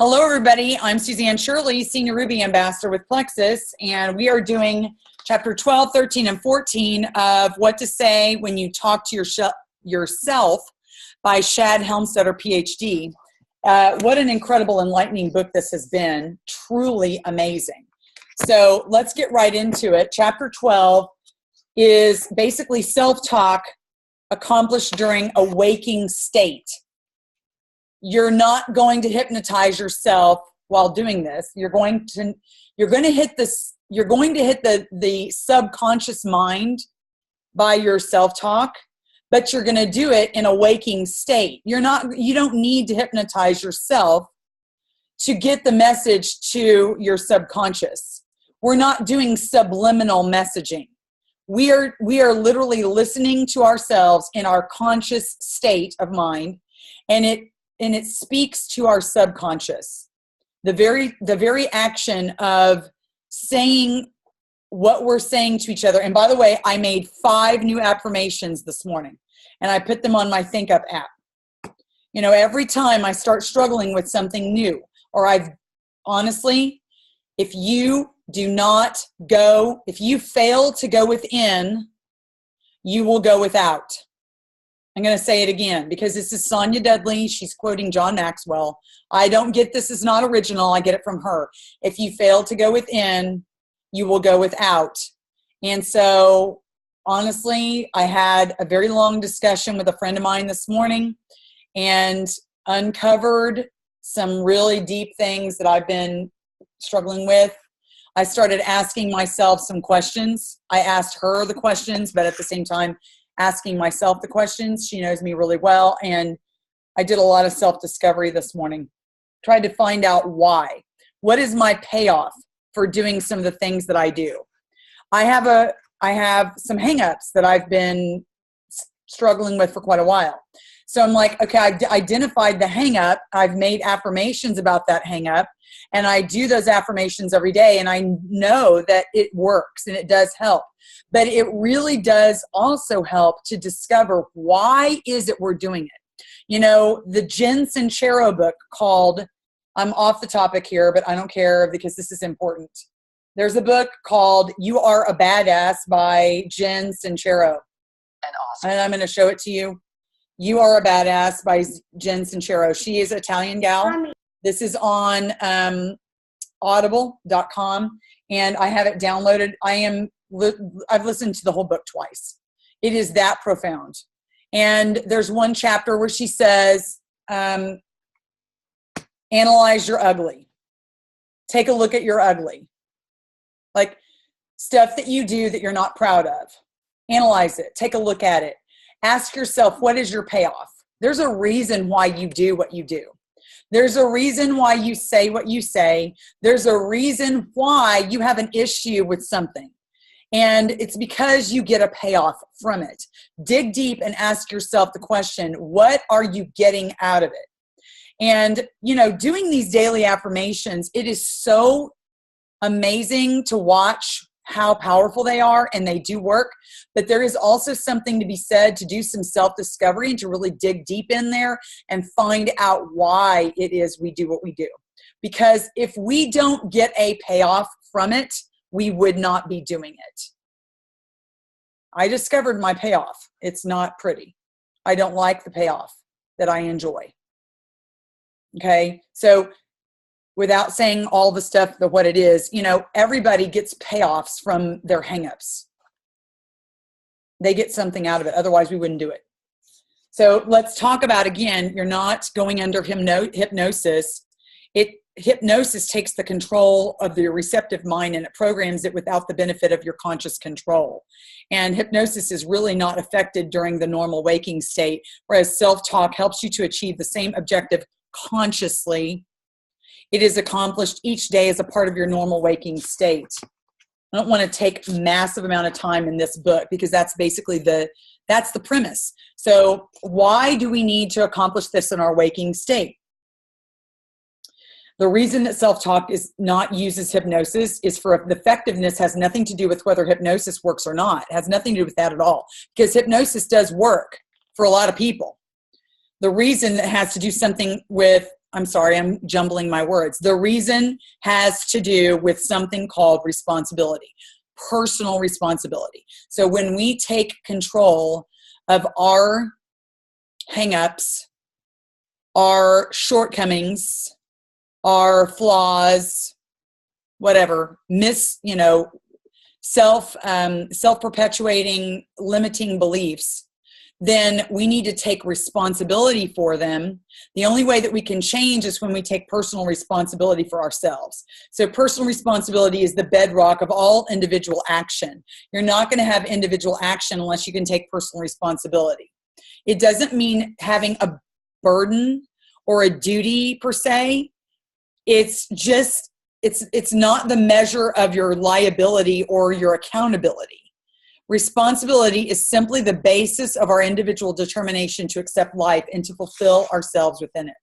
Hello, everybody. I'm Suzanne Shirley, Senior Ruby Ambassador with Plexus, and we are doing Chapter 12, 13, and 14 of What to Say When You Talk to Yourself by Shad, Helmstedder, Ph.D. What an incredible, enlightening book this has been. Truly amazing. So let's get right into it. Chapter 12 is basically self-talk accomplished during a waking state. You're not going to hypnotize yourself while doing this. You're going to hit the subconscious mind by your self-talk, but you're going to do it in a waking state. You don't need to hypnotize yourself to get the message to your subconscious. We're not doing subliminal messaging. We are literally listening to ourselves in our conscious state of mind, and it speaks to our subconscious. The very action of saying what we're saying to each other. And by the way, I made 5 new affirmations this morning, and I put them on my Think Up app. You know, every time I start struggling with something new, or if you fail to go within, you will go without. I'm going to say it again because this is Sonia Dudley. She's quoting John Maxwell. I don't get this is not original. I get it from her. If you fail to go within, you will go without. And so, honestly, I had a very long discussion with a friend of mine this morning and uncovered some really deep things that I've been struggling with. I started asking myself some questions. I asked her the questions, but at the same time, asking myself the questions. She knows me really well, and I did a lot of self-discovery this morning. Tried to find out why. What is my payoff for doing some of the things that I do? I have some hang-ups that I've been struggling with for quite a while. So I'm like, okay, I've identified the hang-up. I've made affirmations about that hang-up, and I do those affirmations every day, and I know that it works and it does help. But it really does also help to discover why is it we're doing it. You know, the Jen Sincero book called, I'm off the topic here, but I don't care because this is important. There's a book called You Are a Badass by Jen Sincero. And awesome. And I'm going to show it to you. You Are a Badass by Jen Sincero. She is an Italian gal. This is on audible.com, and I have it downloaded. I've listened to the whole book twice. It is that profound. And there's one chapter where she says, analyze your ugly. Take a look at your ugly. Like stuff that you do that you're not proud of. Analyze it. Take a look at it. Ask yourself, what is your payoff? There's a reason why you do what you do. There's a reason why you say what you say. There's a reason why you have an issue with something. And it's because you get a payoff from it. Dig deep and ask yourself the question, what are you getting out of it? And, you know, doing these daily affirmations, it is so amazing to watch how powerful they are, and they do work. But there is also something to be said to do some self-discovery and to really dig deep in there and find out why it is we do what we do. Because if we don't get a payoff from it, we would not be doing it. I discovered my payoff. It's not pretty. I don't like the payoff that I enjoy. Okay, so without saying all the stuff, what it is, you know, everybody gets payoffs from their hangups. They get something out of it. Otherwise, we wouldn't do it. So let's talk about, again, you're not going under hypnosis. Hypnosis takes the control of the receptive mind and it programs it without the benefit of your conscious control. And hypnosis is really not affected during the normal waking state, whereas self-talk helps you to achieve the same objective consciously. It is accomplished each day as a part of your normal waking state. I don't want to take a massive amount of time in this book because that's basically that's the premise. So why do we need to accomplish this in our waking state? The reason that self-talk is not used as hypnosis is for the effectiveness has nothing to do with whether hypnosis works or not. It has nothing to do with that at all, because hypnosis does work for a lot of people. The reason that has to do something with I'm sorry, I'm jumbling my words. The reason has to do with something called responsibility, personal responsibility. So when we take control of our hang-ups, our shortcomings, our flaws, whatever, self-perpetuating, limiting beliefs, then we need to take responsibility for them. The only way that we can change is when we take personal responsibility for ourselves. So personal responsibility is the bedrock of all individual action. You're not going to have individual action unless you can take personal responsibility. It doesn't mean having a burden or a duty per se. It's just, it's not the measure of your liability or your accountability. Responsibility is simply the basis of our individual determination to accept life and to fulfill ourselves within it.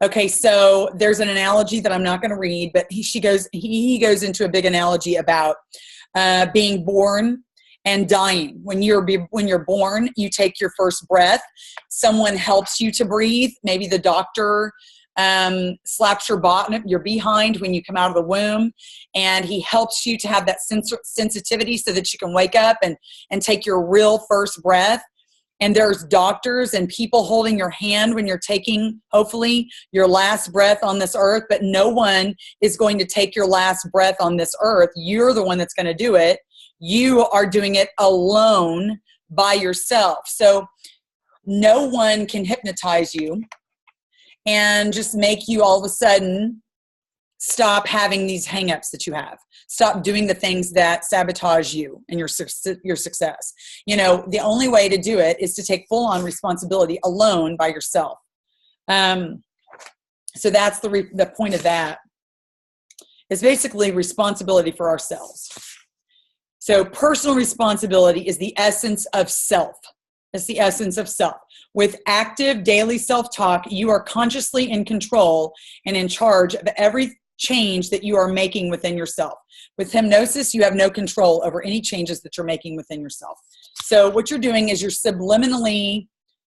Okay, so there's an analogy that I'm not going to read, but he goes into a big analogy about being born and dying. When you're born, you take your first breath. Someone helps you to breathe. Maybe the doctor slaps your behind when you come out of the womb, and he helps you to have that sensitivity so that you can wake up and take your real first breath. And there's doctors and people holding your hand when you're taking, hopefully, your last breath on this earth, but no one is going to take your last breath on this earth. You're the one that's going to do it. You are doing it alone by yourself. So no one can hypnotize you and just make you all of a sudden stop having these hang-ups that you have. Stop doing the things that sabotage you and your success. The only way to do it is to take full-on responsibility alone by yourself. So that's the point of that. It's basically responsibility for ourselves. So personal responsibility is the essence of self. It's the essence of self. With active daily self-talk, you are consciously in control and in charge of every change that you are making within yourself. With hypnosis, you have no control over any changes that you're making within yourself. So what you're doing is you're subliminally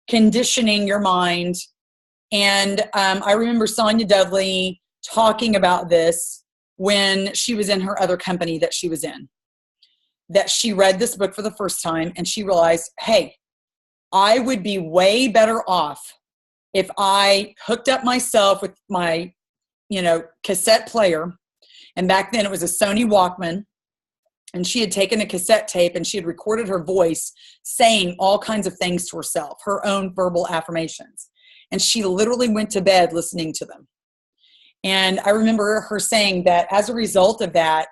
conditioning your mind. And I remember Sonia Dudley talking about this when she was in her other company that she was in, that she read this book for the first time and she realized, hey, I would be way better off if I hooked up myself with my, cassette player. And back then it was a Sony Walkman. And she had taken a cassette tape and she had recorded her voice saying all kinds of things to herself, her own verbal affirmations. And she literally went to bed listening to them. And I remember her saying that as a result of that,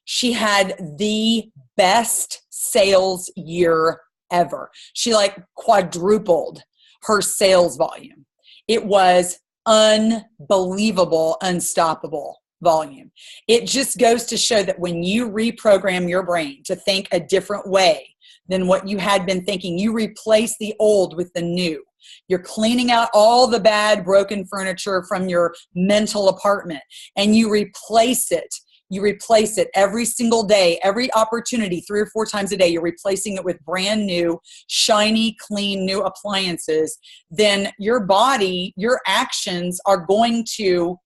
she had the best sales year ever. She quadrupled her sales volume. It was unbelievable, unstoppable volume. It just goes to show that when you reprogram your brain to think a different way than what you had been thinking, you replace the old with the new. You're cleaning out all the bad, broken furniture from your mental apartment, and you replace it. You replace it every single day, every opportunity, 3 or 4 times a day. You're replacing it with brand new, shiny, clean, new appliances. Then your body, your actions are going to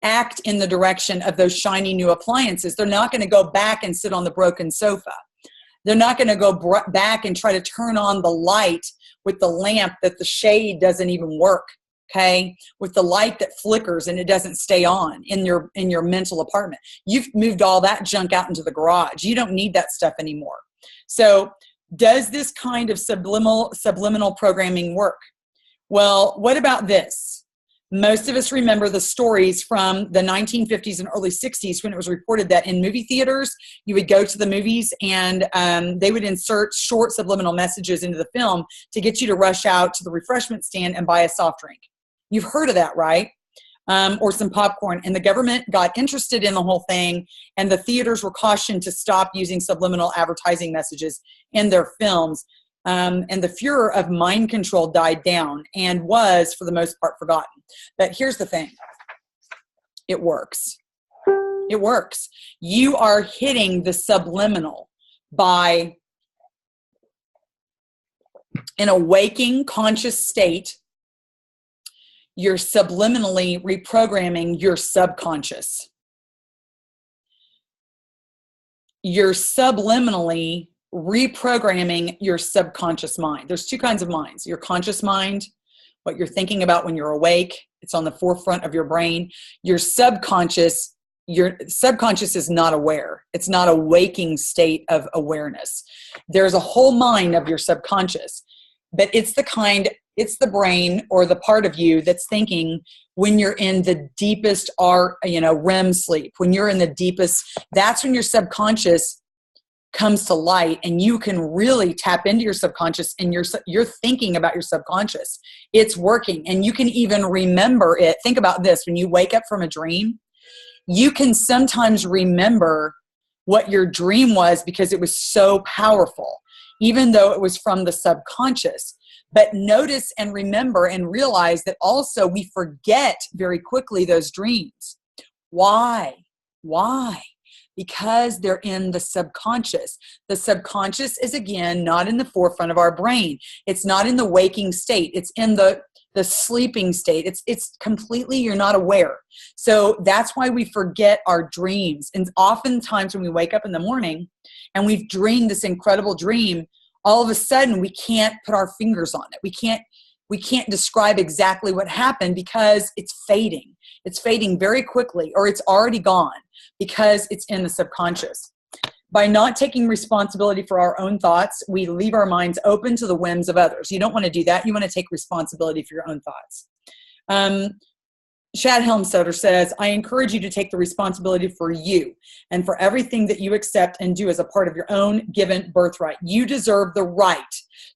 act in the direction of those shiny new appliances. They're not going to go back and sit on the broken sofa. They're not going to go back and try to turn on the light with the lamp that the shade doesn't even work. Okay, with the light that flickers and it doesn't stay on in your mental apartment. You've moved all that junk out into the garage. You don't need that stuff anymore. So does this kind of subliminal programming work? Well, what about this? Most of us remember the stories from the 1950s and early 60s when it was reported that in movie theaters, you would go to the movies and they would insert short subliminal messages into the film to get you to rush out to the refreshment stand and buy a soft drink. You've heard of that, right? Or some popcorn. And the government got interested in the whole thing, and the theaters were cautioned to stop using subliminal advertising messages in their films. And the furor of mind control died down and was, for the most part, forgotten. But here's the thing. It works. It works. You are hitting the subliminal by in a waking, conscious state. you're subliminally reprogramming your subconscious. You're subliminally reprogramming your subconscious mind. There's two kinds of minds. Your conscious mind, what you're thinking about when you're awake, it's on the forefront of your brain. Your subconscious is not aware. It's not a waking state of awareness. There's a whole mind of your subconscious, but it's the brain or the part of you that's thinking when you're in the deepest REM sleep, when you're in the deepest, that's when your subconscious comes to light and you can really tap into your subconscious and you're thinking about your subconscious. It's working and you can even remember it. Think about this. When you wake up from a dream, you can sometimes remember what your dream was because it was so powerful, even though it was from the subconscious. But notice and remember and realize that also we forget very quickly those dreams. Why? Because they're in the subconscious. The subconscious is, again, not in the forefront of our brain. It's not in the waking state. It's in the sleeping state. It's completely, you're not aware. So that's why we forget our dreams. And oftentimes when we wake up in the morning and we've dreamed this incredible dream, all of a sudden we can't put our fingers on it. We can't describe exactly what happened because it's fading. It's fading very quickly, or it's already gone because it's in the subconscious. By not taking responsibility for our own thoughts, we leave our minds open to the whims of others. You don't want to do that. You want to take responsibility for your own thoughts. Shad Helmstedder says, I encourage you to take the responsibility for you and for everything that you accept and do as a part of your own given birthright. You deserve the right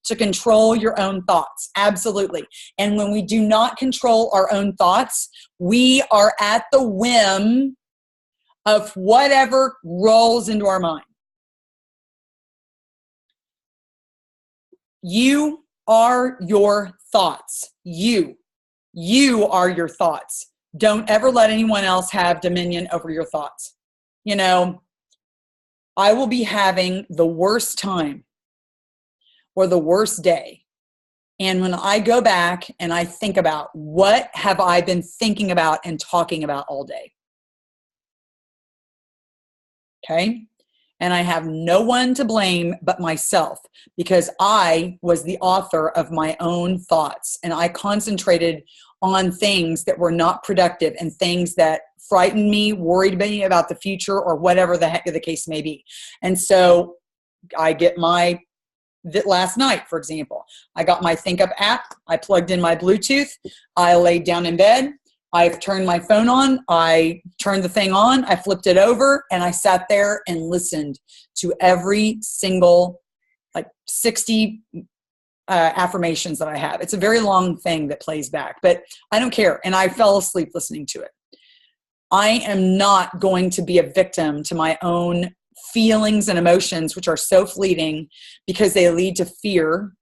to control your own thoughts. Absolutely. And when we do not control our own thoughts, we are at the whim of whatever rolls into our mind. You are your thoughts. You are your thoughts. Don't ever let anyone else have dominion over your thoughts. You know, I will be having the worst time or the worst day. And when I go back and I think about what have I been thinking about and talking about all day? Okay? And I have no one to blame but myself because I was the author of my own thoughts and I concentrated on things that were not productive and things that frightened me, worried me about the future or whatever the heck the case may be. And so I get last night, for example, I got my Think Up app. I plugged in my Bluetooth. I laid down in bed. I've turned my phone on. I turned the thing on. I flipped it over and I sat there and listened to every single 60 affirmations that I have. It's a very long thing that plays back, but I don't care. And I fell asleep listening to it. I am not going to be a victim to my own feelings and emotions, which are so fleeting because they lead to fear.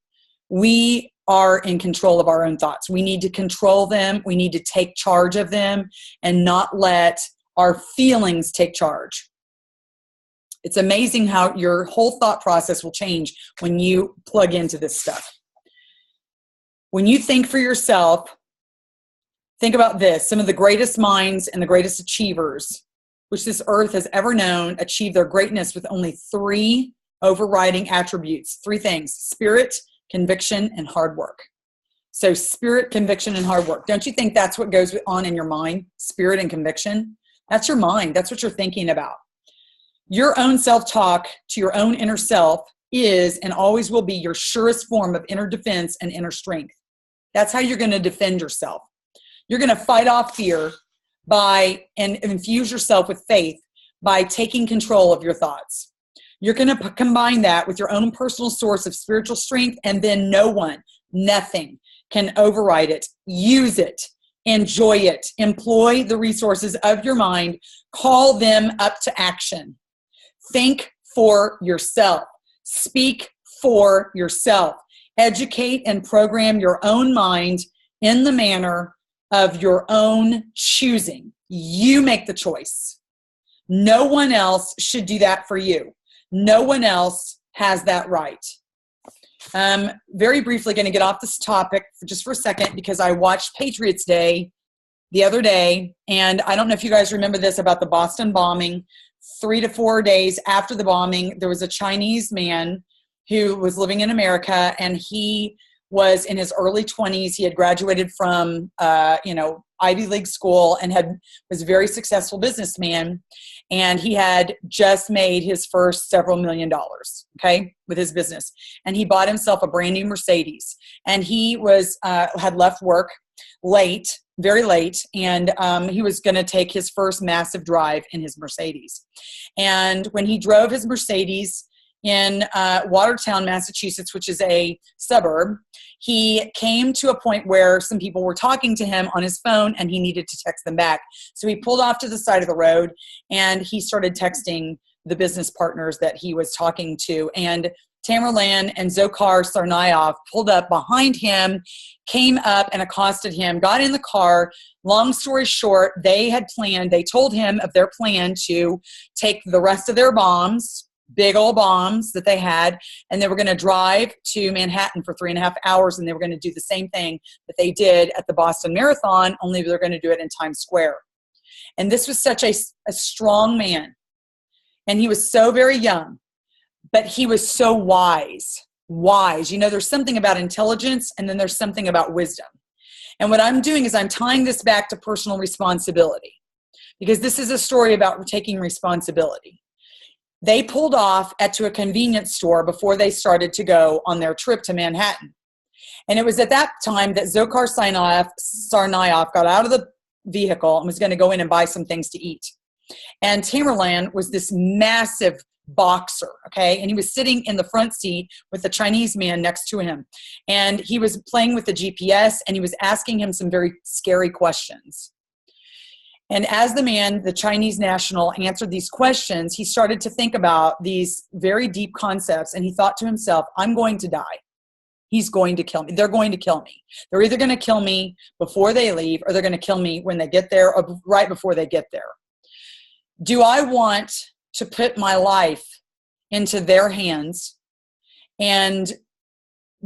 We are in control of our own thoughts. We need to control them. We need to take charge of them and not let our feelings take charge. It's amazing how your whole thought process will change when you plug into this stuff. When you think for yourself, think about this. Some of the greatest minds and the greatest achievers, which this earth has ever known, achieve their greatness with only 3 overriding attributes. 3 things: spirit, conviction, and hard work. So spirit, conviction, and hard work. Don't you think that's what goes on in your mind? Spirit and conviction? That's your mind. That's what you're thinking about. Your own self-talk to your own inner self is and always will be your surest form of inner defense and inner strength. That's how you're going to defend yourself. You're going to fight off fear and infuse yourself with faith by taking control of your thoughts. You're going to combine that with your own personal source of spiritual strength, and then nothing can override it. Use it. Enjoy it. Employ the resources of your mind. Call them up to action. Think for yourself. Speak for yourself. Educate and program your own mind in the manner of your own choosing. You make the choice. No one else should do that for you. No one else has that right. Very briefly, going to get off this topic for a second because I watched Patriots Day the other day, and I don't know if you guys remember this about the Boston bombing. 3 to 4 days after the bombing, there was a Chinese man who was living in America, and he was in his early 20s. He had graduated from, Ivy League school and was a very successful businessman. And he had just made his first several $1 million, okay, with his business. And he bought himself a brand new Mercedes. And he had left work late, very late, and he was going to take his first massive drive in his Mercedes. And when he drove his Mercedes in Watertown, Massachusetts, which is a suburb, he came to a point where some people were talking to him on his phone and he needed to text them back. So he pulled off to the side of the road and he started texting the business partners that he was talking to. And Tamerlan and Zokhar Tsarnaev pulled up behind him, came up and accosted him, got in the car. Long story short, they told him of their plan to take the rest of their bombs, big old bombs that they had, and they were going to drive to Manhattan for 3.5 hours, and they were going to do the same thing that they did at the Boston Marathon, only they're going to do it in Times Square. And this was such a strong man, and he was so very young, but he was so wise. There's something about intelligence, and then there's something about wisdom. And what I'm doing is I'm tying this back to personal responsibility, because this is a story about taking responsibility. They pulled off to a convenience store before they started to go on their trip to Manhattan. And it was at that time that Zokhar Tsarnaev got out of the vehicle and was going to go in and buy some things to eat. And Tamerlan was this massive boxer, okay? And he was sitting in the front seat with the Chinese man next to him. And he was playing with the GPS and he was asking him some very scary questions. And as the Chinese national, answered these questions, he started to think about these very deep concepts. And he thought to himself, I'm going to die. He's going to kill me. They're going to kill me. They're either going to kill me before they leave, or they're going to kill me when they get there, or right before they get there. Do I want to put my life into their hands and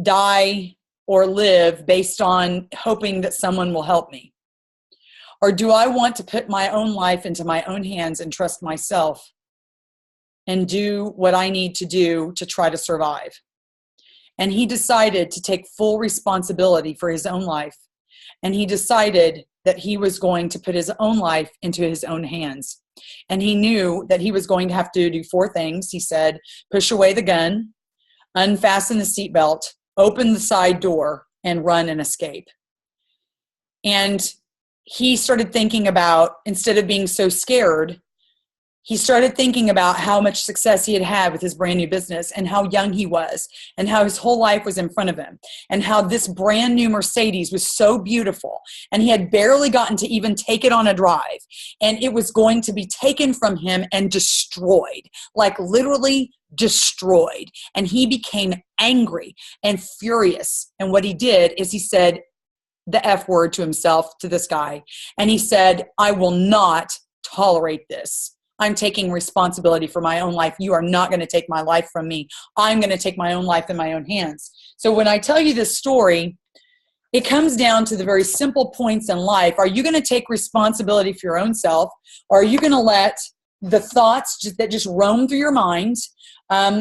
die or live based on hoping that someone will help me? Or do I want to put my own life into my own hands and trust myself and do what I need to do to try to survive? And he decided to take full responsibility for his own life. And he decided that he was going to put his own life into his own hands. And he knew that he was going to have to do 4 things. He said, push away the gun, unfasten the seatbelt, open the side door, and run and escape. And he started thinking about, instead of being so scared, he started thinking about how much success he had had with his brand new business and how young he was and how his whole life was in front of him and how this brand new Mercedes was so beautiful and he had barely gotten to even take it on a drive, and it was going to be taken from him and destroyed, like literally destroyed. And he became angry and furious. And what he did is he said the F word to himself, to this guy. And he said, I will not tolerate this. I'm taking responsibility for my own life. You are not going to take my life from me. I'm going to take my own life in my own hands. So when I tell you this story, it comes down to the very simple points in life. Are you going to take responsibility for your own self? Or are you going to let the thoughts that just roam through your mind,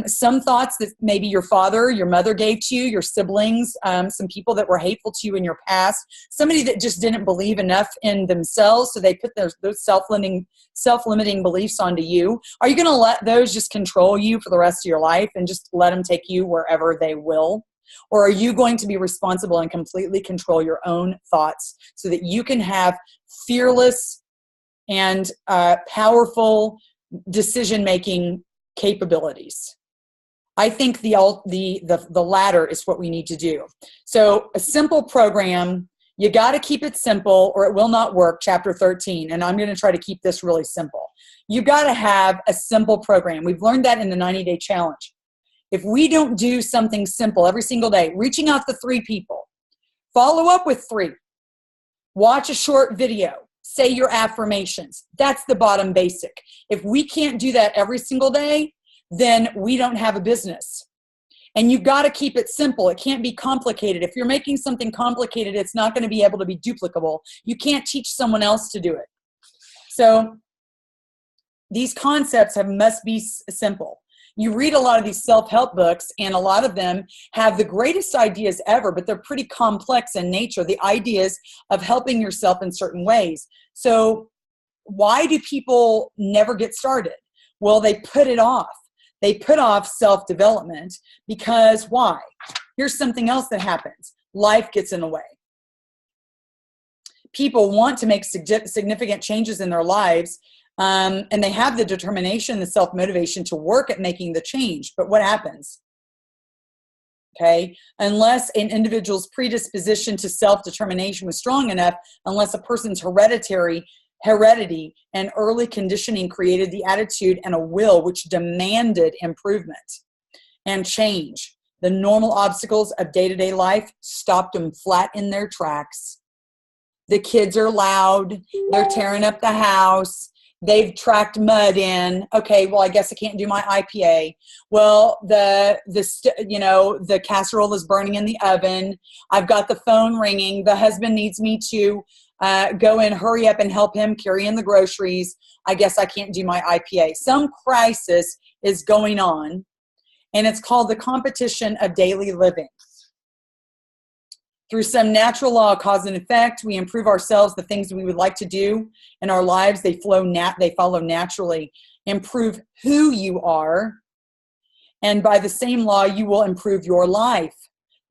some thoughts that maybe your father, your mother gave to you, your siblings, some people that were hateful to you in your past, somebody that just didn't believe enough in themselves, so they put those self-limiting beliefs onto you. Are you going to let those just control you for the rest of your life and just let them take you wherever they will? Or are you going to be responsible and completely control your own thoughts so that you can have fearless and powerful decision-making capabilities? I think the latter is what we need to do. So a simple program, you got to keep it simple or it will not work, chapter 13. And I'm going to try to keep this really simple. You got to have a simple program. We've learned that in the 90-day challenge. If we don't do something simple every single day, reaching out to 3 people, follow up with 3, watch a short video, say your affirmations. That's the bottom basic. If we can't do that every single day, then we don't have a business. And you've got to keep it simple. It can't be complicated. If you're making something complicated, it's not going to be able to be duplicable. You can't teach someone else to do it. So these concepts must be simple. You read a lot of these self-help books, and a lot of them have the greatest ideas ever, but they're pretty complex in nature, the ideas of helping yourself in certain ways. So why do people never get started? Well, they put it off. They put off self-development because why? Here's something else that happens. Life gets in the way. People want to make significant changes in their lives, and they have the determination, the self-motivation to work at making the change. But what happens? Okay, unless an individual's predisposition to self-determination was strong enough, unless a person's heredity and early conditioning created the attitude and a will which demanded improvement and change, the normal obstacles of day-to-day life stopped them flat in their tracks. The kids are loud. They're tearing up the house. They've tracked mud in. Okay, well, I guess I can't do my IPA. Well, the casserole is burning in the oven. I've got the phone ringing. The husband needs me to go and hurry up and help him carry in the groceries. I guess I can't do my IPA. Some crisis is going on, and it's called the competition of daily living. Through some natural law of cause and effect, we improve ourselves, the things we would like to do in our lives, they follow naturally. Improve who you are, and by the same law, you will improve your life.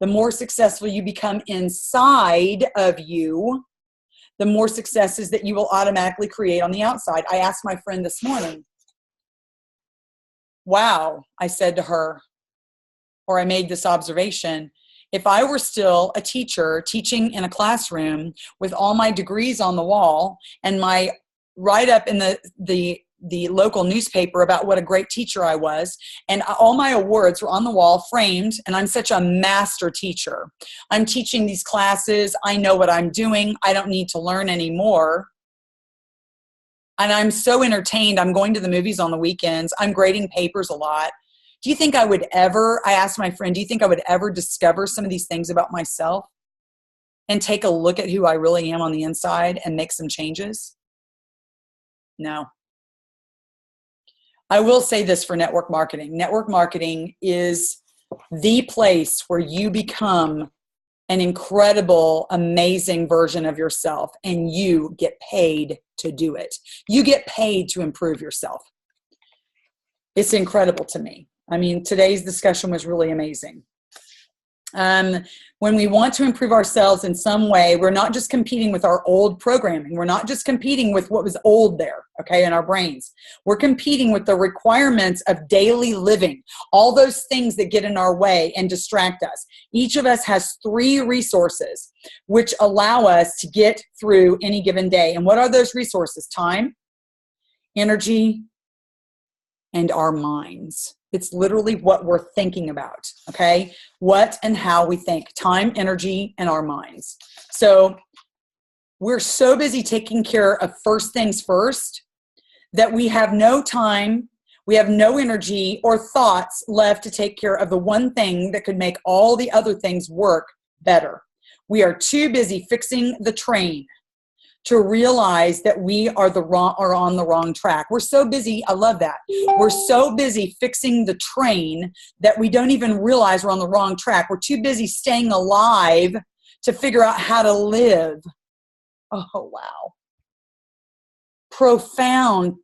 The more successful you become inside of you, the more successes that you will automatically create on the outside. I asked my friend this morning, wow, I said to her, or I made this observation, if I were still a teacher teaching in a classroom with all my degrees on the wall and my write-up in the local newspaper about what a great teacher I was, and all my awards were on the wall framed, and I'm such a master teacher. I'm teaching these classes. I know what I'm doing. I don't need to learn anymore. And I'm so entertained. I'm going to the movies on the weekends. I'm grading papers a lot. Do you think I asked my friend, do you think I would ever discover some of these things about myself and take a look at who I really am on the inside and make some changes? No. I will say this for network marketing. Network marketing is the place where you become an incredible, amazing version of yourself, and you get paid to do it. You get paid to improve yourself. It's incredible to me. I mean, today's discussion was really amazing. When we want to improve ourselves in some way, we're not just competing with our old programming. We're not just competing with what was old there, okay, in our brains. We're competing with the requirements of daily living, all those things that get in our way and distract us. Each of us has 3 resources which allow us to get through any given day. And what are those resources? Time, energy, and our minds. It's literally what we're thinking about, okay? What and how we think. Time, energy, and our minds. So we're so busy taking care of first things first that we have no time, we have no energy or thoughts left to take care of the one thing that could make all the other things work better. We are too busy fixing the train to realize that we are on the wrong track. We're so busy, I love that. We're so busy fixing the train that we don't even realize we're on the wrong track. We're too busy staying alive to figure out how to live. Oh, wow. Profound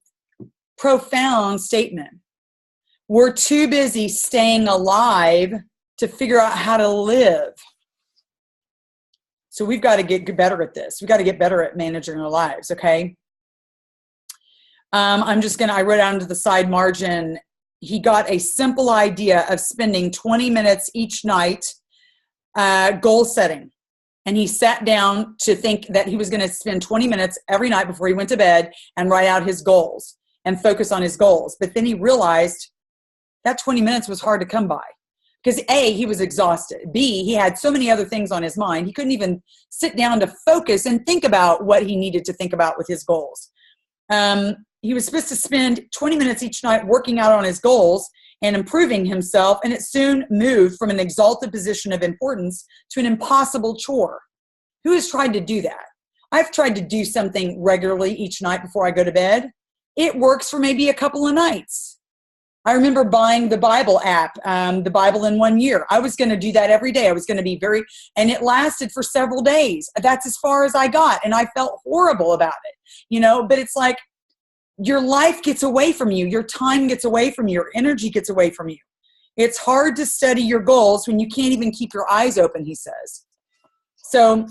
statement. We're too busy staying alive to figure out how to live. So we've got to get better at this. We've got to get better at managing our lives, okay? I wrote down to the side margin, he got a simple idea of spending 20 minutes each night goal setting. And he sat down to think that he was going to spend 20 minutes every night before he went to bed and write out his goals and focus on his goals. But then he realized that 20 minutes was hard to come by. Because A, he was exhausted. B, he had so many other things on his mind. He couldn't even sit down to focus and think about what he needed to think about with his goals. He was supposed to spend 20 minutes each night working out on his goals, and improving himself, and it soon moved from an exalted position of importance to an impossible chore. Who has tried to do that? I've tried to do something regularly each night before I go to bed. It works for maybe a couple of nights. I remember buying the Bible app, the Bible in 1 year. I was going to do that every day. I was going to be and it lasted for several days. That's as far as I got, and I felt horrible about it, but it's like your life gets away from you. Your time gets away from you. Your energy gets away from you. It's hard to study your goals when you can't even keep your eyes open, he says. So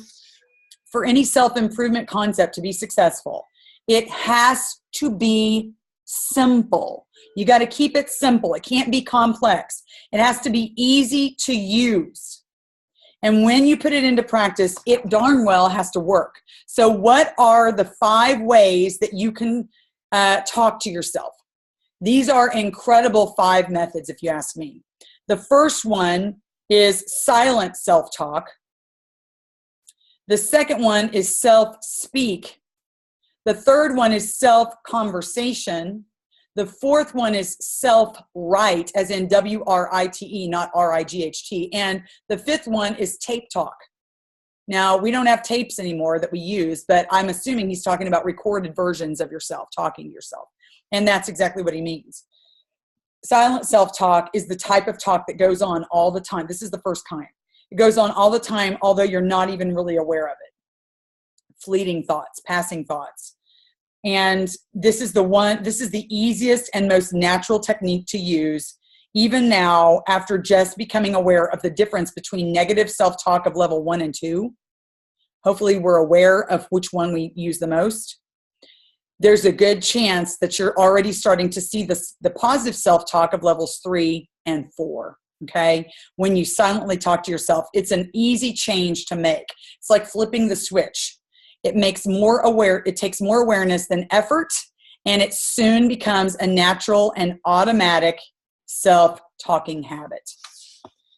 for any self-improvement concept to be successful, it has to be simple. You got to keep it simple. It can't be complex. It has to be easy to use. And when you put it into practice, it darn well has to work. So what are the 5 ways that you can talk to yourself? These are incredible 5 methods, if you ask me. The first one is silent self-talk. The second one is self-speak. The third one is self-conversation. The fourth one is self-write, as in W-R-I-T-E, not R-I-G-H-T. And the fifth one is tape talk. Now, we don't have tapes anymore that we use, but I'm assuming he's talking about recorded versions of yourself, talking to yourself. And that's exactly what he means. Silent self-talk is the type of talk that goes on all the time. This is the first kind. It goes on all the time, although you're not even really aware of it. Fleeting thoughts, passing thoughts. And this is the easiest and most natural technique to use, even now, after just becoming aware of the difference between negative self-talk of level 1 and 2. Hopefully we're aware of which one we use the most. There's a good chance that you're already starting to see the positive self-talk of levels 3 and 4. Okay. When you silently talk to yourself, it's an easy change to make. It's like flipping the switch. It takes more awareness than effort, and it soon becomes a natural and automatic self-talking habit.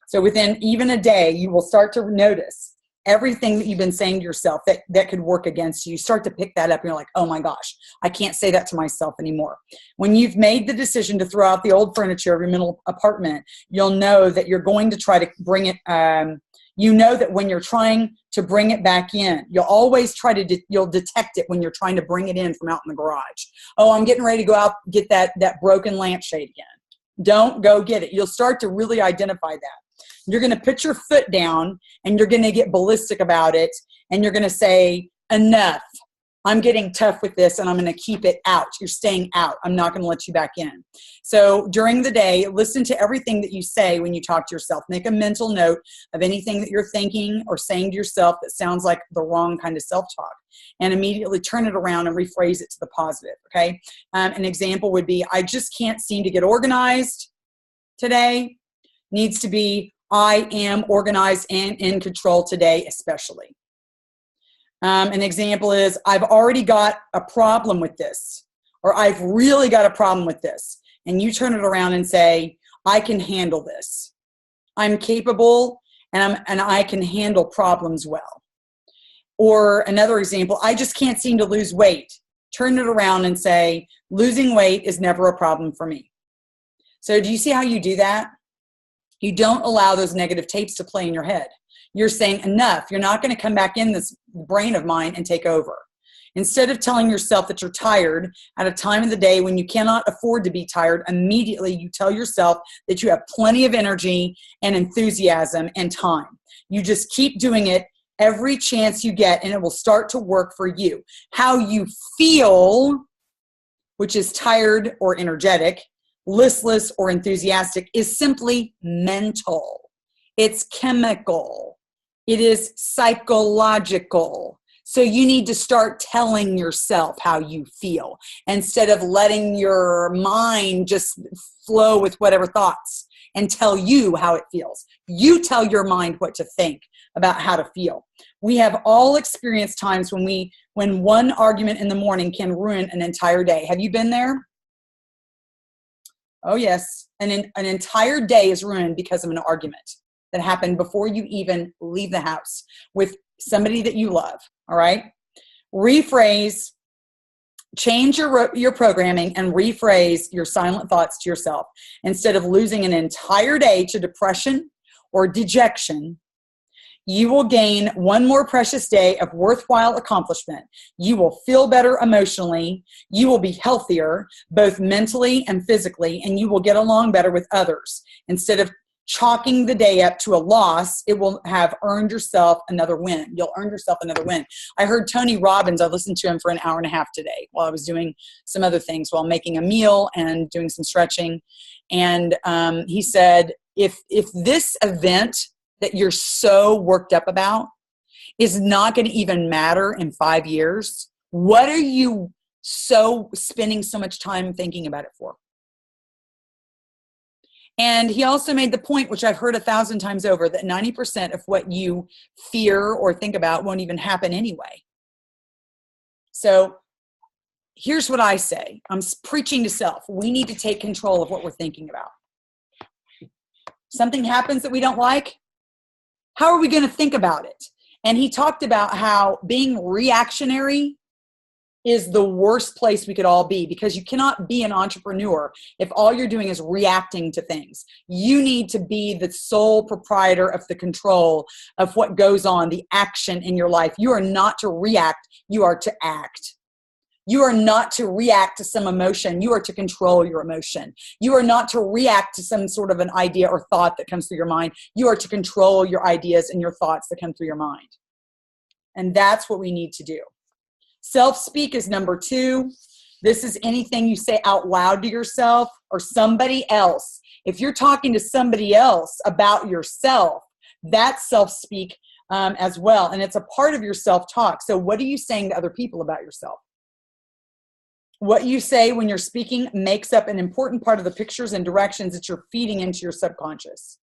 So within even a day, you will start to notice everything that you've been saying to yourself that could work against you. You start to pick that up and you're like, oh my gosh, I can't say that to myself anymore. When you've made the decision to throw out the old furniture of your mental apartment, you'll know that you're going to try to bring it, you know that when you're trying to bring it back in, you'll always you'll detect it when you're trying to bring it in from out in the garage. Oh, I'm getting ready to go out, get that broken lampshade again. Don't go get it. You'll start to really identify that. You're going to put your foot down and you're going to get ballistic about it. And you're going to say, enough. I'm getting tough with this and I'm going to keep it out. You're staying out. I'm not going to let you back in. So during the day, listen to everything that you say when you talk to yourself. Make a mental note of anything that you're thinking or saying to yourself that sounds like the wrong kind of self-talk, and immediately turn it around and rephrase it to the positive. Okay. An example would be, I just can't seem to get organized today. Needs to be, I am organized and in control today, especially. An example is, I've already got a problem with this, or I've really got a problem with this. And you turn it around and say, I can handle this. I'm capable and I can handle problems well. Or another example, I just can't seem to lose weight. Turn it around and say, losing weight is never a problem for me. So do you see how you do that? You don't allow those negative tapes to play in your head. You're saying, enough. You're not going to come back in this brain of mine and take over. Instead of telling yourself that you're tired at a time of the day when you cannot afford to be tired, immediately you tell yourself that you have plenty of energy and enthusiasm and time. You just keep doing it every chance you get, and it will start to work for you. How you feel, which is tired or energetic, listless or enthusiastic, is simply mental. It's chemical. It is psychological. So you need to start telling yourself how you feel instead of letting your mind just flow with whatever thoughts and tell you how it feels. You tell your mind what to think about how to feel. We have all experienced times when one argument in the morning can ruin an entire day. Have you been there? Oh yes, an entire day is ruined because of an argument that happened before you even leave the house with somebody that you love, all right? Rephrase Change your programming and rephrase your silent thoughts to yourself. Instead of losing an entire day to depression or dejection, you will gain one more precious day of worthwhile accomplishment. You will feel better emotionally. You will be healthier, both mentally and physically, and you will get along better with others. Instead of chalking the day up to a loss, it will have earned yourself another win. You'll earn yourself another win. I heard Tony Robbins, I listened to him for an hour and a half today while I was doing some other things, while making a meal and doing some stretching. And he said, if this event that you're so worked up about is not going to even matter in 5 years, what are you spending so much time thinking about it for? And he also made the point, which I've heard 1,000 times over, that 90% of what you fear or think about won't even happen anyway. So here's what I say. I'm preaching to self. We need to take control of what we're thinking about. Something happens that we don't like. How are we going to think about it? And he talked about how being reactionary is the worst place we could all be, because you cannot be an entrepreneur if all you're doing is reacting to things. You need to be the sole proprietor of the control of what goes on, the action in your life. You are not to react, you are to act. You are not to react to some emotion. You are to control your emotion. You are not to react to some sort of an idea or thought that comes through your mind. You are to control your ideas and your thoughts that come through your mind. And that's what we need to do. Self-speak is number 2. This is anything you say out loud to yourself or somebody else. If you're talking to somebody else about yourself, that's self-speak as well. And it's a part of your self-talk. So what are you saying to other people about yourself? What you say when you're speaking makes up an important part of the pictures and directions that you're feeding into your subconscious.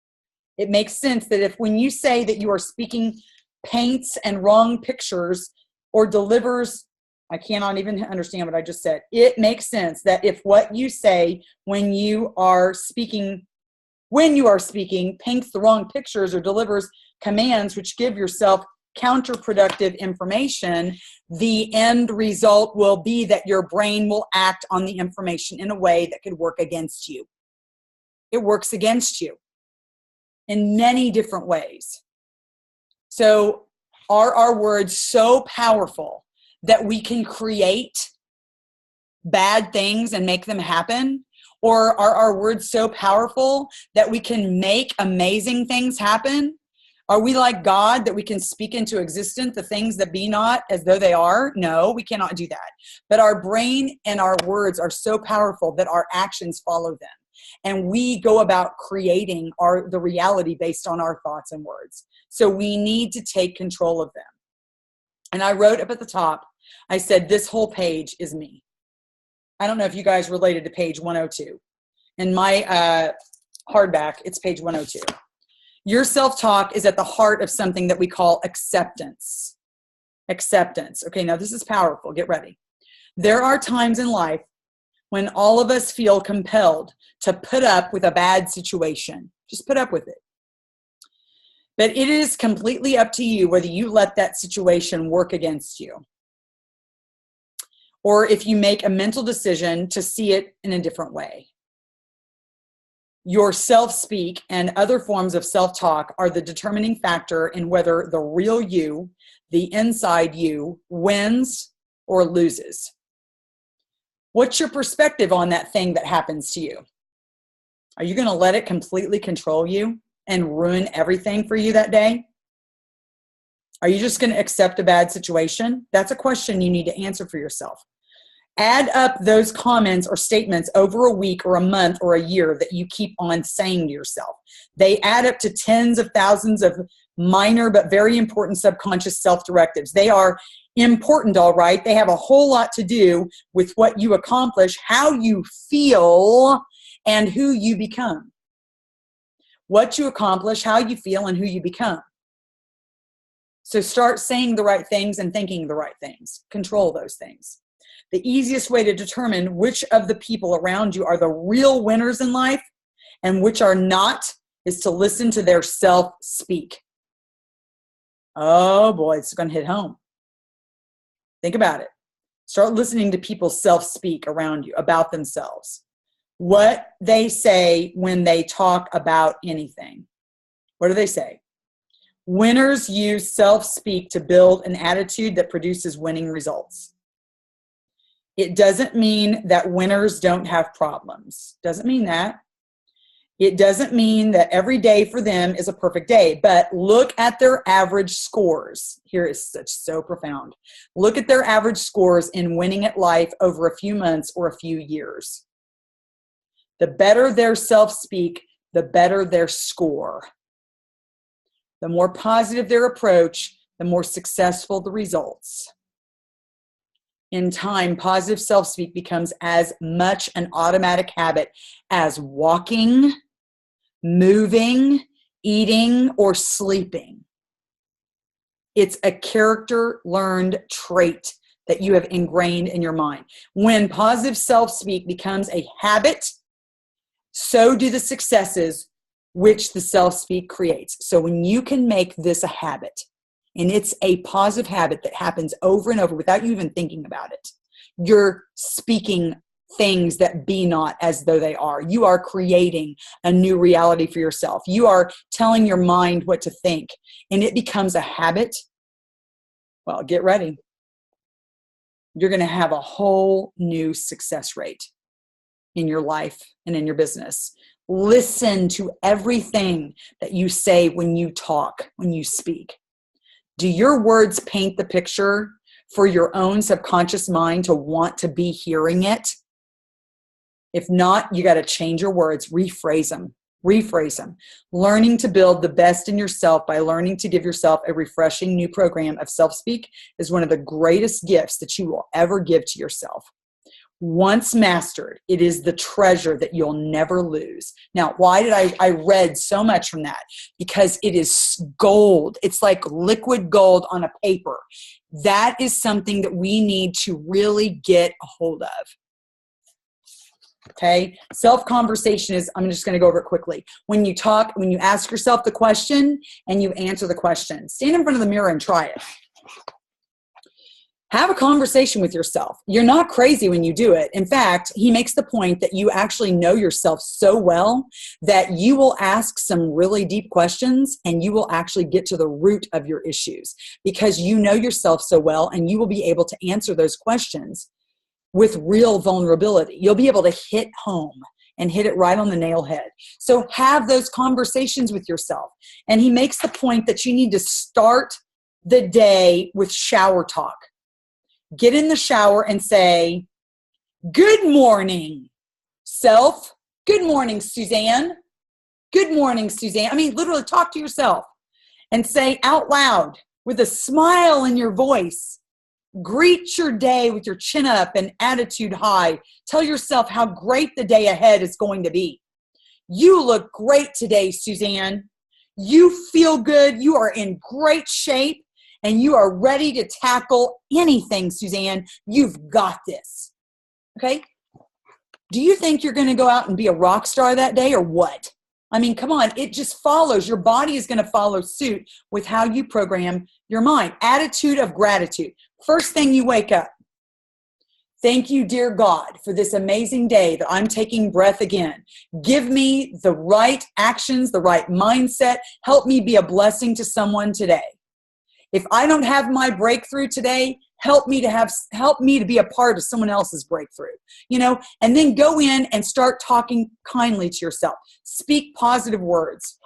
It makes sense that if when you say that you are speaking paints and wrong pictures or delivers, I cannot even understand what I just said. It makes sense that if what you say when you are speaking paints the wrong pictures or delivers commands which give yourself counterproductive information, the end result will be that your brain will act on the information in a way that could work against you. It works against you in many different ways. So are our words so powerful that we can create bad things and make them happen? Or are our words so powerful that we can make amazing things happen? Are we like God, that we can speak into existence the things that be not as though they are? No, we cannot do that. But our brain and our words are so powerful that our actions follow them. And we go about creating the reality based on our thoughts and words. So we need to take control of them. And I wrote up at the top, I said, this whole page is me. I don't know if you guys related to page 102. In my hardback, it's page 102. Your self-talk is at the heart of something that we call acceptance. Acceptance. Okay, now this is powerful. Get ready. There are times in life when all of us feel compelled to put up with a bad situation. Just put up with it. But it is completely up to you whether you let that situation work against you, or if you make a mental decision to see it in a different way. Your self-speak and other forms of self-talk are the determining factor in whether the real you, the inside you, wins or loses. What's your perspective on that thing that happens to you? Are you going to let it completely control you and ruin everything for you that day? Are you just going to accept a bad situation? That's a question you need to answer for yourself. Add up those comments or statements over a week or a month or a year that you keep on saying to yourself. They add up to tens of thousands of minor but very important subconscious self-directives. They are important, all right. They have a whole lot to do with what you accomplish, how you feel, and who you become. What you accomplish, how you feel, and who you become. So start saying the right things and thinking the right things. Control those things. The easiest way to determine which of the people around you are the real winners in life and which are not is to listen to their self-speak. Oh boy, it's going to hit home. Think about it. Start listening to people self-speak around you about themselves. What they say when they talk about anything. What do they say? Winners use self-speak to build an attitude that produces winning results. It doesn't mean that winners don't have problems. Doesn't mean that. It doesn't mean that every day for them is a perfect day, but look at their average scores. Here is so profound. Look at their average scores in winning at life over a few months or a few years. The better their self-speak, the better their score. The more positive their approach, the more successful the results. In time, positive self-speak becomes as much an automatic habit as walking, moving, eating, or sleeping. It's a character learned trait that you have ingrained in your mind. When positive self-speak becomes a habit, so do the successes which the self-speak creates. So when you can make this a habit, and it's a positive habit that happens over and over without you even thinking about it, you're speaking things that be not as though they are. You are creating a new reality for yourself. You are telling your mind what to think, and it becomes a habit. Well, get ready. You're going to have a whole new success rate in your life and in your business. Listen to everything that you say when you talk, when you speak. Do your words paint the picture for your own subconscious mind to want to be hearing it? If not, you got to change your words, rephrase them. Learning to build the best in yourself by learning to give yourself a refreshing new program of self-speak is one of the greatest gifts that you will ever give to yourself. Once mastered, it is the treasure that you'll never lose. Now, why did I read so much from that? Because it is gold. It's like liquid gold on a paper. That is something that we need to really get a hold of. Okay. Self-conversation is, I'm just going to go over it quickly. When you talk, when you ask yourself the question and you answer the question, stand in front of the mirror and try it. Have a conversation with yourself. You're not crazy when you do it. In fact, he makes the point that you actually know yourself so well that you will ask some really deep questions and you will actually get to the root of your issues because you know yourself so well and you will be able to answer those questions with real vulnerability. You'll be able to hit home and hit it right on the nail head. So have those conversations with yourself. And he makes the point that you need to start the day with shower talk. Get in the shower and say, good morning, self. Good morning, Suzanne. Good morning, Suzanne. I mean, literally talk to yourself and say out loud with a smile in your voice. Greet your day with your chin up and attitude high. Tell yourself how great the day ahead is going to be. You look great today, Suzanne. You feel good. You are in great shape. And you are ready to tackle anything, Suzanne. You've got this. Okay? Do you think you're going to go out and be a rock star that day or what? I mean, come on. It just follows. Your body is going to follow suit with how you program your mind. Attitude of gratitude. First thing you wake up. Thank you, dear God, for this amazing day that I'm taking breath again. Give me the right actions, the right mindset. Help me be a blessing to someone today. If I don't have my breakthrough today, help me to be a part of someone else's breakthrough, and then go in and start talking kindly to yourself. Speak positive words.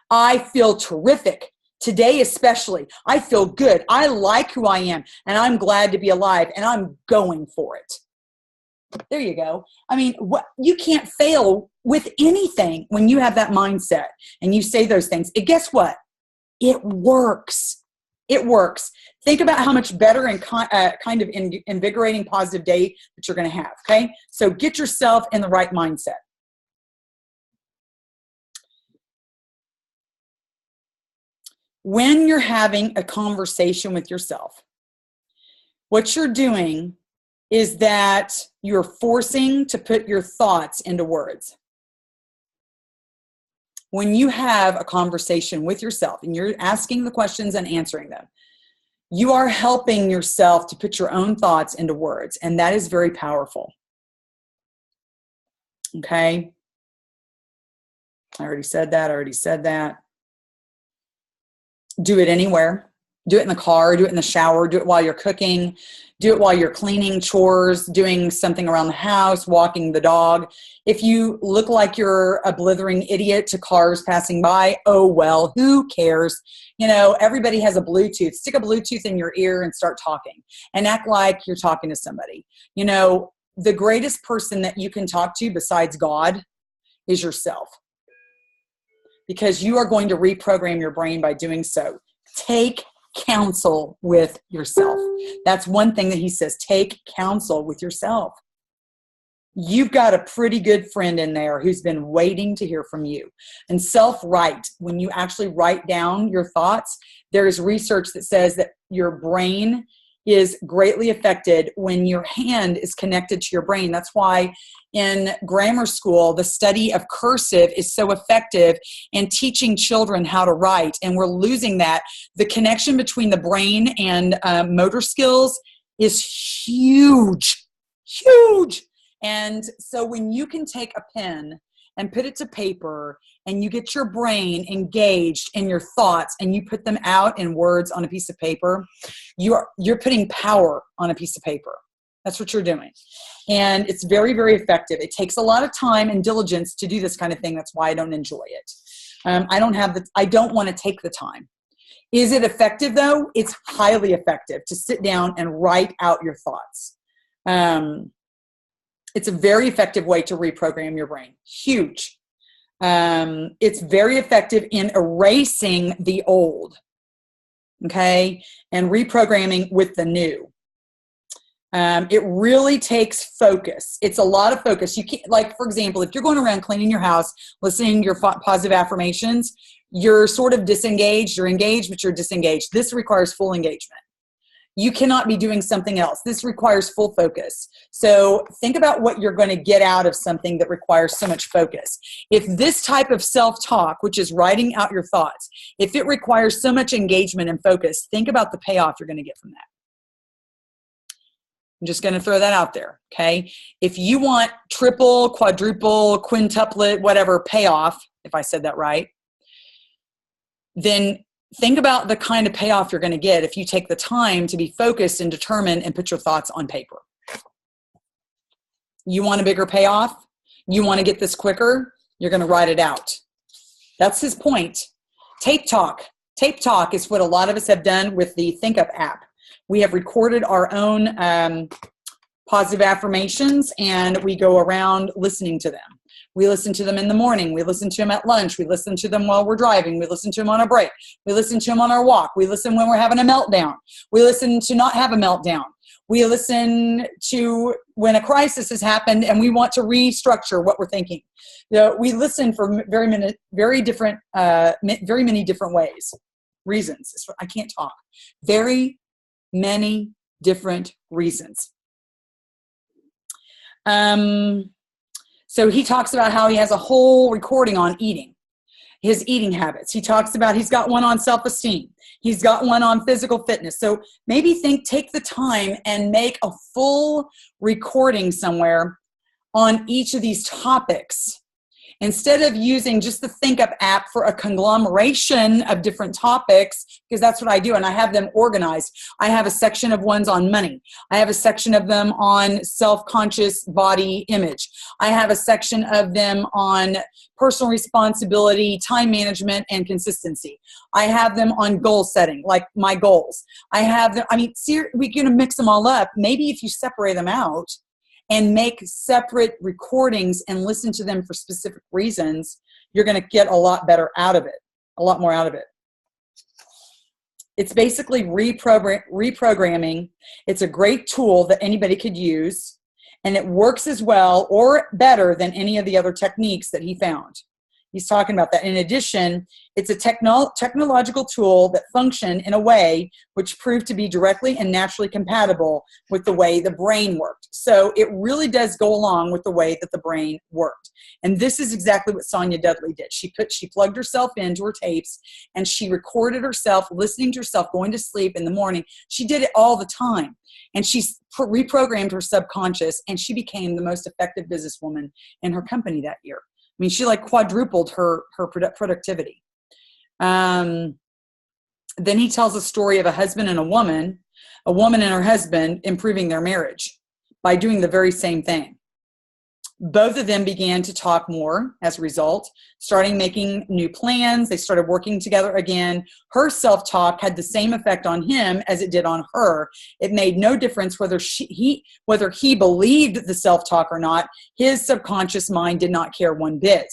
I feel terrific today, especially. I feel good. I like who I am and I'm glad to be alive and I'm going for it. There you go. I mean, you can't fail with anything when you have that mindset and you say those things. And guess what? It works. It works. Think about how much better and kind of invigorating positive day that you're going to have, okay? So get yourself in the right mindset. When you're having a conversation with yourself, what you're doing is that you're forcing to put your thoughts into words. When you have a conversation with yourself and you're asking the questions and answering them, You are helping yourself to put your own thoughts into words, and that is very powerful. Okay? I already said that. Do it anywhere. Do it in the car, do it in the shower, do it while you're cooking, do it while you're cleaning, chores, doing something around the house, walking the dog. If you look like you're a blithering idiot to cars passing by, oh well, who cares? You know, everybody has a Bluetooth. Stick a Bluetooth in your ear and start talking and act like you're talking to somebody. You know, the greatest person that you can talk to besides God is yourself, because you are going to reprogram your brain by doing so. Take counsel with yourself. That's one thing that he says. Take counsel with yourself. You've got a pretty good friend in there who's been waiting to hear from you. And self-write, when you actually write down your thoughts, there is research that says that your brain is greatly affected when your hand is connected to your brain. That's why in grammar school, the study of cursive is so effective in teaching children how to write. And we're losing that. The connection between the brain and motor skills is huge, huge. And so when you can take a pen and put it to paper and you get your brain engaged in your thoughts and you put them out in words on a piece of paper, you're putting power on a piece of paper. That's what you're doing. And it's very, very effective. It takes a lot of time and diligence to do this kind of thing. That's why I don't enjoy it. I don't want to take the time. Is it effective though? It's highly effective to sit down and write out your thoughts. It's a very effective way to reprogram your brain. Huge. It's very effective in erasing the old, okay, and reprogramming with the new. It really takes focus. It's a lot of focus. You can't, like, for example, if you're going around cleaning your house, listening to your positive affirmations, you're sort of disengaged. You're engaged, but you're disengaged. This requires full engagement. You cannot be doing something else. This requires full focus. So think about what you're going to get out of something that requires so much focus. If this type of self-talk, which is writing out your thoughts, if it requires so much engagement and focus, think about the payoff you're going to get from that. I'm just going to throw that out there, okay? If you want triple, quadruple, quintuplet, whatever payoff, if I said that right, then think about the kind of payoff you're going to get if you take the time to be focused and determined and put your thoughts on paper. You want a bigger payoff? You want to get this quicker? You're going to write it out. That's his point. Tape talk. Tape talk is what a lot of us have done with the ThinkUp app. We have recorded our own positive affirmations and we go around listening to them. We listen to them in the morning. We listen to them at lunch. We listen to them while we're driving. We listen to them on a break. We listen to them on our walk. We listen when we're having a meltdown. We listen to not have a meltdown. We listen to when a crisis has happened and we want to restructure what we're thinking. You know, we listen for very many different ways. Reasons. I can't talk. Very many different reasons. So he talks about how he has a whole recording on eating, his eating habits. He talks about he's got one on self-esteem. He's got one on physical fitness. So maybe take the time and make a full recording somewhere on each of these topics. Instead of using just the ThinkUp app for a conglomeration of different topics, because that's what I do, and I have them organized. I have a section of ones on money. I have a section of them on self-conscious body image. I have a section of them on personal responsibility, time management, and consistency. I have them on goal setting, like my goals. I have them, we're going to mix them all up. Maybe if you separate them out, and make separate recordings and listen to them for specific reasons, you're going to get a lot better out of it, a lot more out of it. It's basically reprogramming. It's a great tool that anybody could use, and it works as well or better than any of the other techniques that he found. He's talking about that. In addition, it's a technological tool that functioned in a way which proved to be directly and naturally compatible with the way the brain worked. So it really does go along with the way that the brain worked. And this is exactly what Sonia Dudley did. She plugged herself into her tapes and she recorded herself, listening to herself, going to sleep in the morning. She did it all the time. And she reprogrammed her subconscious, and she became the most effective businesswoman in her company that year. I mean, she like quadrupled her productivity. Then he tells a story of a husband and a woman and her husband improving their marriage by doing the very same thing. Both of them began to talk more as a result, starting making new plans. They started working together again. Her self-talk had the same effect on him as it did on her. It made no difference whether he believed the self-talk or not. His subconscious mind did not care one bit.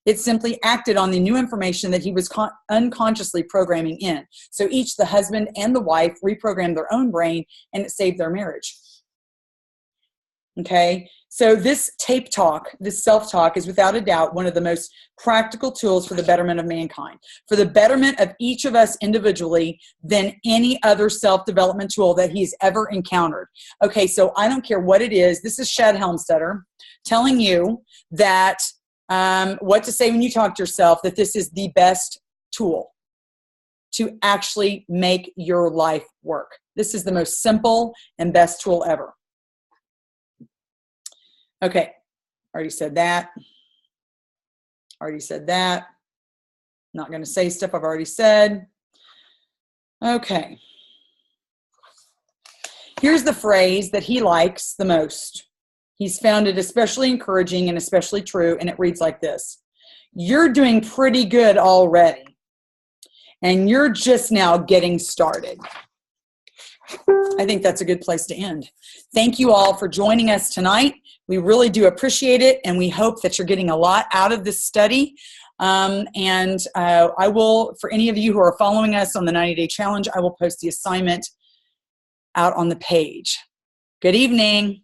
It simply acted on the new information that he was unconsciously programming in. So each, the husband and the wife, reprogrammed their own brain, and it saved their marriage. Okay, so this tape talk, this self-talk, is without a doubt one of the most practical tools for the betterment of mankind, for the betterment of each of us individually than any other self-development tool that he's ever encountered. Okay, so I don't care what it is. This is Shad Helmstedder telling you that what to say when you talk to yourself, that this is the best tool to actually make your life work. This is the most simple and best tool ever. Okay, already said that. Not going to say stuff I've already said. Okay. Here's the phrase that he likes the most. He's found it especially encouraging and especially true, and it reads like this: you're doing pretty good already, and you're just now getting started. I think that's a good place to end. Thank you all for joining us tonight. We really do appreciate it, and we hope that you're getting a lot out of this study. I will, for any of you who are following us on the 90-day challenge, I will post the assignment out on the page. Good evening.